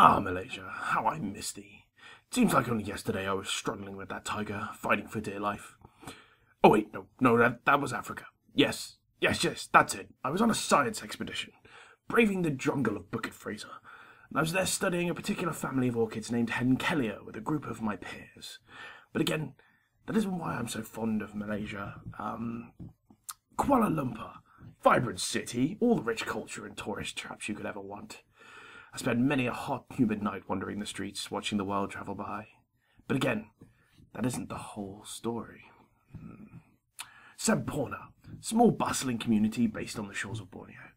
Ah, Malaysia, how I miss thee. Seems like only yesterday I was struggling with that tiger, fighting for dear life. Oh wait, no, that was Africa. Yes, that's it. I was on a science expedition, braving the jungle of Bukit Fraser. And I was there studying a particular family of orchids named Henkelia with a group of my peers. But again, that isn't why I'm so fond of Malaysia. Kuala Lumpur, vibrant city, all the rich culture and tourist traps you could ever want. I spent many a hot, humid night wandering the streets, watching the world travel by. But again, that isn't the whole story. Semporna, small bustling community based on the shores of Borneo.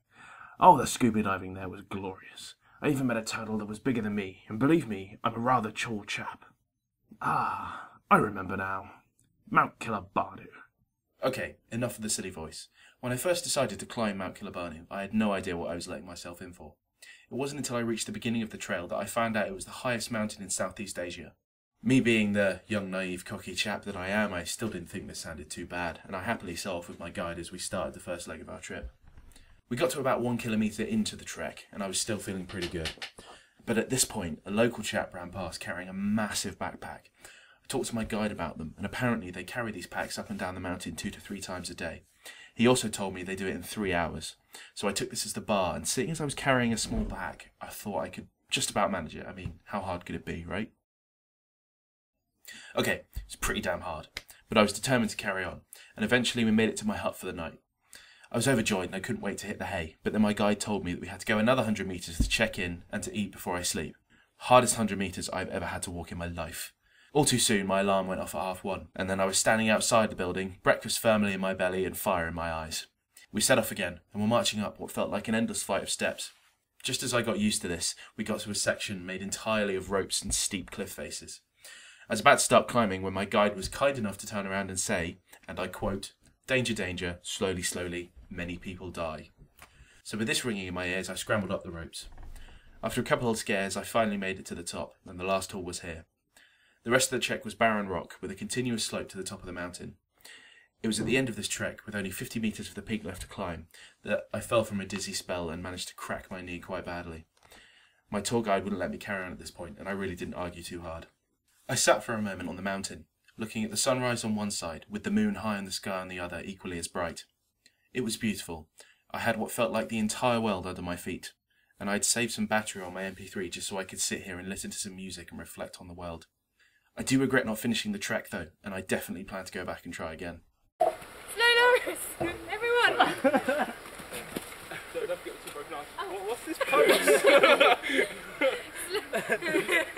Oh, the scuba diving there was glorious. I even met a turtle that was bigger than me, and believe me, I'm a rather tall chap. Ah, I remember now. Mount Kilimanjaro. Okay, enough of the silly voice. When I first decided to climb Mount Kilimanjaro, I had no idea what I was letting myself in for. It wasn't until I reached the beginning of the trail that I found out it was the highest mountain in Southeast Asia. Me being the young, naive, cocky chap that I am, I still didn't think this sounded too bad, and I happily set off with my guide as we started the first leg of our trip. We got to about 1 kilometre into the trek, and I was still feeling pretty good. But at this point, a local chap ran past carrying a massive backpack. I talked to my guide about them, and apparently they carry these packs up and down the mountain 2 to 3 times a day. He also told me they do it in 3 hours. So I took this as the bar, and seeing as I was carrying a small bag, I thought I could just about manage it. I mean, how hard could it be, right? Okay, it's pretty damn hard, but I was determined to carry on, and eventually we made it to my hut for the night. I was overjoyed and I couldn't wait to hit the hay, but then my guide told me that we had to go another 100 metres to check in and to eat before I sleep. Hardest 100 metres I've ever had to walk in my life. All too soon, my alarm went off at 1:30, and then I was standing outside the building, breakfast firmly in my belly and fire in my eyes. We set off again, and were marching up what felt like an endless flight of steps. Just as I got used to this, we got to a section made entirely of ropes and steep cliff faces. I was about to start climbing when my guide was kind enough to turn around and say, and I quote, "Danger, danger, slowly, slowly, many people die." So with this ringing in my ears, I scrambled up the ropes. After a couple of scares, I finally made it to the top, and the last hall was here. The rest of the trek was barren rock, with a continuous slope to the top of the mountain. It was at the end of this trek, with only 50 metres of the peak left to climb, that I fell from a dizzy spell and managed to crack my knee quite badly. My tour guide wouldn't let me carry on at this point, and I really didn't argue too hard. I sat for a moment on the mountain, looking at the sunrise on one side, with the moon high in the sky on the other, equally as bright. It was beautiful. I had what felt like the entire world under my feet, and I'd saved some battery on my MP3 just so I could sit here and listen to some music and reflect on the world. I do regret not finishing the trek though, and I definitely plan to go back and try again. Slow Norris! Everyone! Don't get too broken off. What's this pose?